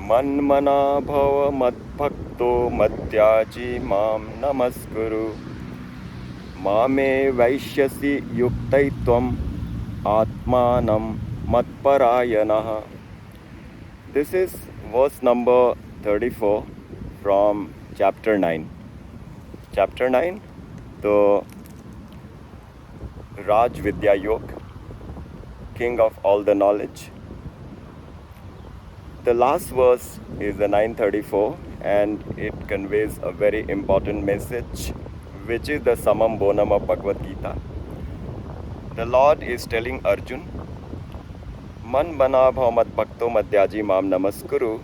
man-manā bhava mad-bhakto mad-yājī mam namaskuru evaiṣhyasi yuktvaivam ātmānaṁ mat-parāyaṇaḥ. This is verse number 34 from chapter 9. Chapter 9, the Raj Vidya Yoga, king of all the knowledge. The last verse is the 934, and it conveys a very important message, which is the summum bonum of Bhagavad Gita. The Lord is telling Arjun, man-manā bhava mad-bhakto mad-yājī mam namaskuru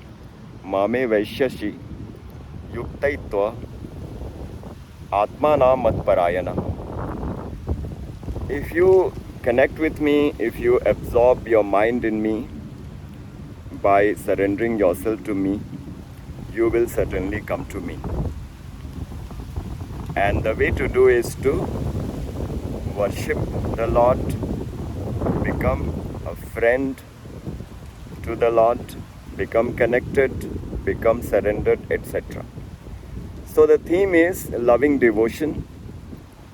evaiṣhyasi yuktvaivam ātmānaṁ mad-parāyaṇaḥ. If you connect with me, if you absorb your mind in me by surrendering yourself to me, you will certainly come to me. And the way to do is to worship the Lord, become a friend to the Lord, become connected, become surrendered, etc. So the theme is loving devotion,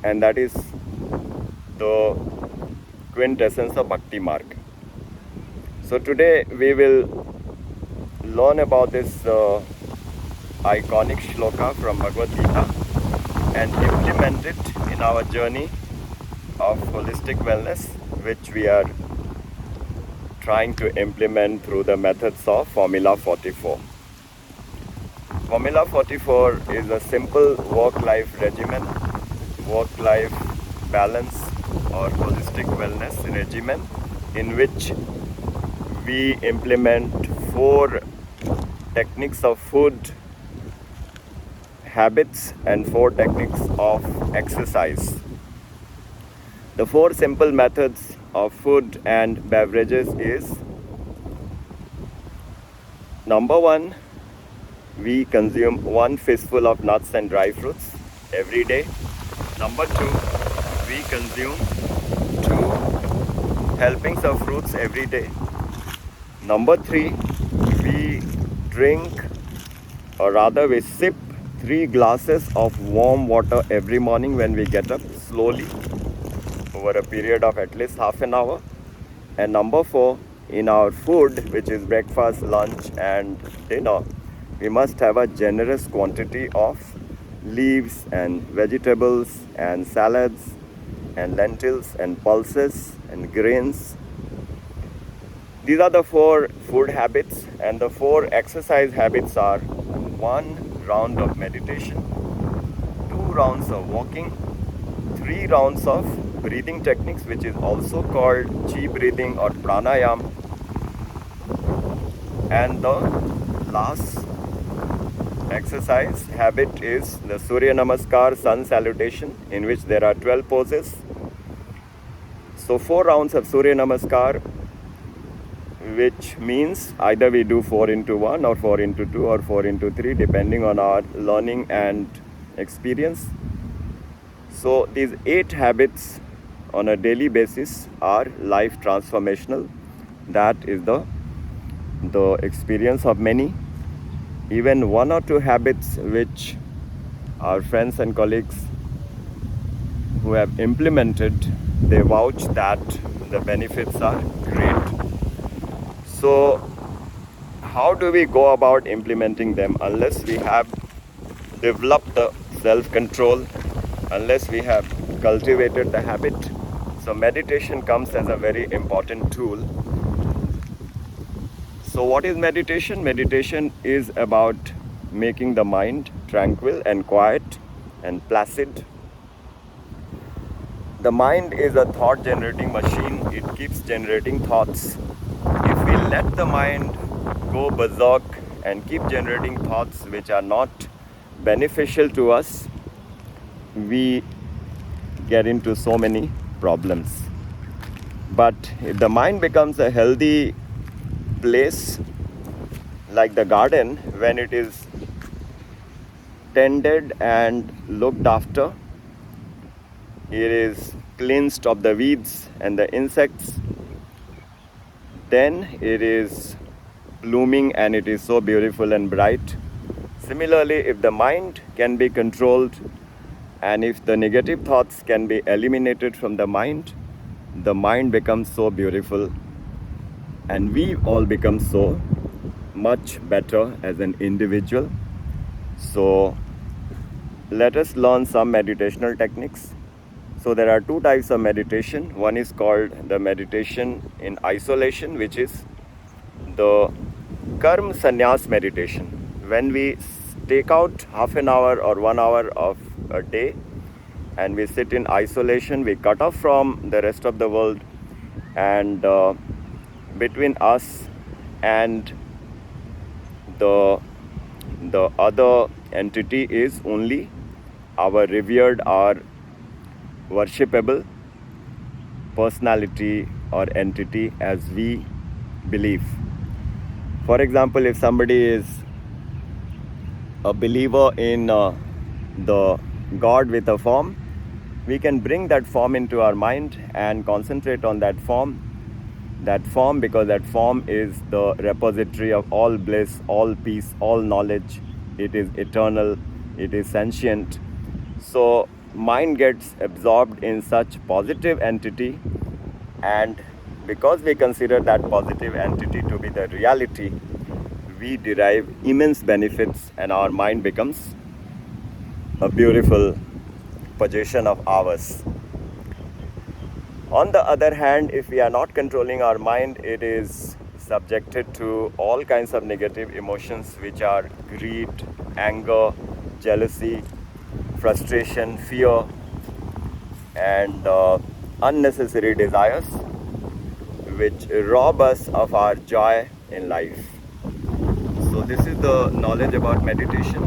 and that is the quintessence of Bhakti Marg. So today we will learn about this iconic shloka from Bhagavad Gita and implement it in our journey of holistic wellness, which we are trying to implement through the methods of Formula 44. Formula 44 is a simple work-life regimen, work-life balance or holistic wellness regimen, in which we implement 4 techniques of food habits and 4 techniques of exercise. The 4 simple methods of food and beverages is: number 1, we consume 1 fistful of nuts and dry fruits every day. Number 2, we consume 2 helpings of fruits every day. Number 3, we drink, or rather we sip 3 glasses of warm water every morning when we get up, slowly over a period of at least half an hour. And number 4, in our food, which is breakfast, lunch and dinner, we must have a generous quantity of leaves and vegetables and salads and lentils and pulses and grains. These are the 4 food habits, and the 4 exercise habits are: 1 round of meditation, 2 rounds of walking, 3 rounds of breathing techniques, which is also called chi breathing or pranayam, and the last exercise habit is the Surya Namaskar sun salutation, in which there are 12 poses. So 4 rounds of Surya Namaskar, which means either we do 4 into 1 or 4 into 2 or 4 into 3, depending on our learning and experience. So these 8 habits on a daily basis are life transformational. That is the experience of many. Even 1 or 2 habits which our friends and colleagues who have implemented, they vouch that the benefits are great. So how do we go about implementing them unless we have developed the self-control, unless we have cultivated the habit? So meditation comes as a very important tool. So what is meditation? Meditation is about making the mind tranquil and quiet and placid. The mind is a thought-generating machine. It keeps generating thoughts. If we let the mind go berserk and keep generating thoughts which are not beneficial to us, we get into so many problems. But if the mind becomes a healthy place, like the garden, when it is tended and looked after, it is cleansed of the weeds and the insects, then it is blooming and it is so beautiful and bright. Similarly, if the mind can be controlled and if the negative thoughts can be eliminated from the mind becomes so beautiful and we all become so much better as an individual. So let us learn some meditational techniques. So there are two types of meditation. One is called the meditation in isolation, which is the karma sannyas meditation. When we take out half an hour or 1 hour of a day and we sit in isolation, we cut off from the rest of the world, and between us and the other entity is only our revered or worshipable personality or entity as we believe. For example, if somebody is a believer in the God with a form, we can bring that form into our mind and concentrate on that form because that form is the repository of all bliss, all peace, all knowledge. It is eternal, it is sentient. So mind gets absorbed in such positive entity, and because we consider that positive entity to be the reality, we derive immense benefits and our mind becomes a beautiful possession of ours. On the other hand, if we are not controlling our mind, it is subjected to all kinds of negative emotions, which are greed, anger, jealousy, frustration, fear, and unnecessary desires, which rob us of our joy in life. So this is the knowledge about meditation.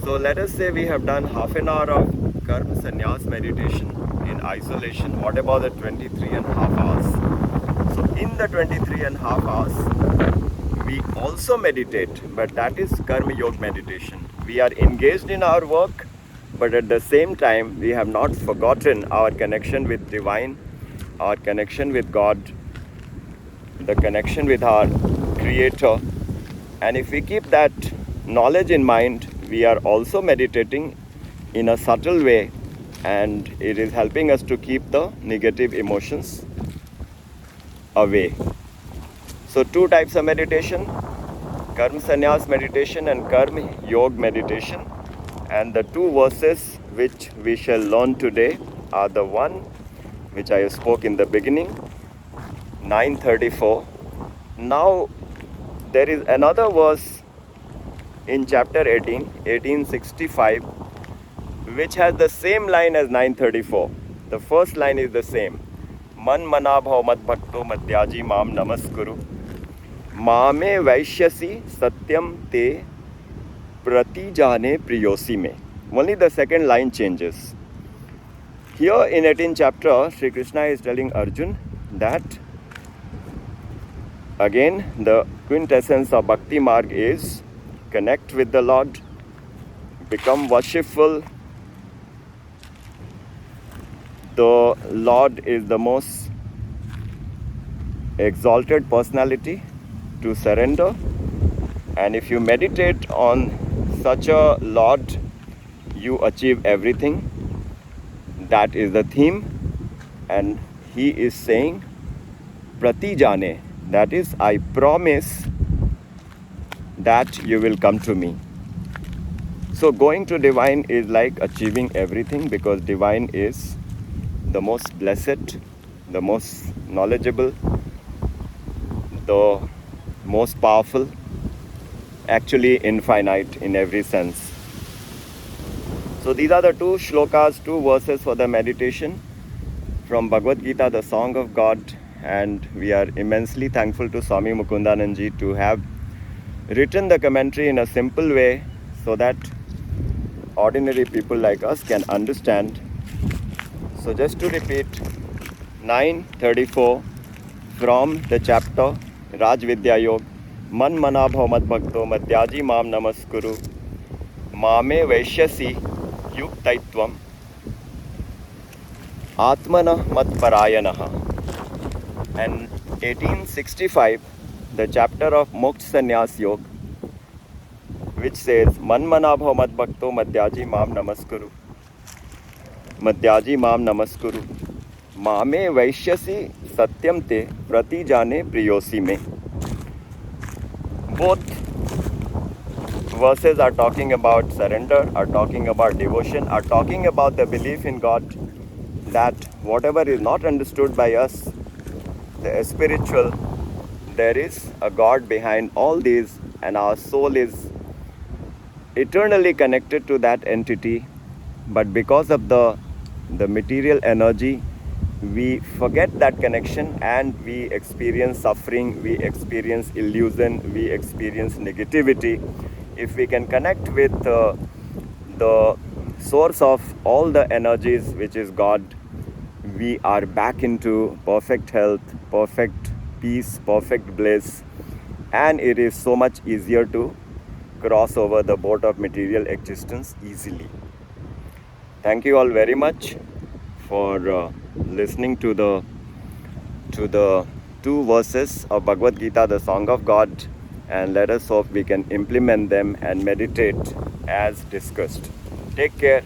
So let us say we have done half an hour of karma sannyas meditation in isolation. What about the 23.5 hours? So in the 23.5 hours, we also meditate, but that is karma yoga meditation. We are engaged in our work, but at the same time, we have not forgotten our connection with divine, our connection with God, the connection with our Creator. And if we keep that knowledge in mind, we are also meditating in a subtle way, and it is helping us to keep the negative emotions away. So two types of meditation, karma sannyas meditation and karma yoga meditation. And the two verses which we shall learn today are the one which I spoke in the beginning, 934. Now there is another verse in chapter 18, 1865, which has the same line as 934. The first line is the same. Man-manā mad-bhakto mad-yājī namaskuru. Māme evaiṣhyasi satyaṁ te pratijāne priyo me. Only the second line changes. Here in 18th chapter, Sri Krishna is telling Arjun that again the quintessence of Bhakti Marg is connect with the Lord, become worshipful. The Lord is the most exalted personality to surrender, and if you meditate on such a Lord, you achieve everything. That is the theme, and he is saying pratijāne, that is, I promise that you will come to me. So going to divine is like achieving everything, because divine is the most blessed, the most knowledgeable, the most powerful, actually infinite in every sense. So these are the two shlokas, two verses for the meditation from Bhagavad Gita, the Song of God, and we are immensely thankful to Swami Mukundanand to have written the commentary in a simple way so that ordinary people like us can understand. So just to repeat, 934 from the chapter Raj Vidya Yoga, man-manā mad-bhakto mad-yājī namaskuru, māme evaiṣhyasi yuktvaivam, ātmānaṁ mat-parāyaṇaḥ. And 1865, the chapter of Mukta Sannyas Yoga, which says, man-manā bhava mad-bhakto mad-yājī mam namaskuru. Mad-yājī mam namaskuru. Māme evaiṣhyasi satyaṁ te pratijāne priyosi me. Both verses are talking about surrender, are talking about devotion, are talking about the belief in God, that whatever is not understood by us, the spiritual, there is a God behind all these, and our soul is eternally connected to that entity. But because of the material energy, we forget that connection and we experience suffering, we experience illusion, we experience negativity. If we can connect with the source of all the energies, which is God, we are back into perfect health, perfect peace, perfect bliss, and it is so much easier to cross over the boat of material existence easily. Thank you all very much for listening to the two verses of Bhagavad Gita, the Song of God, and let us hope we can implement them and meditate as discussed. Take care.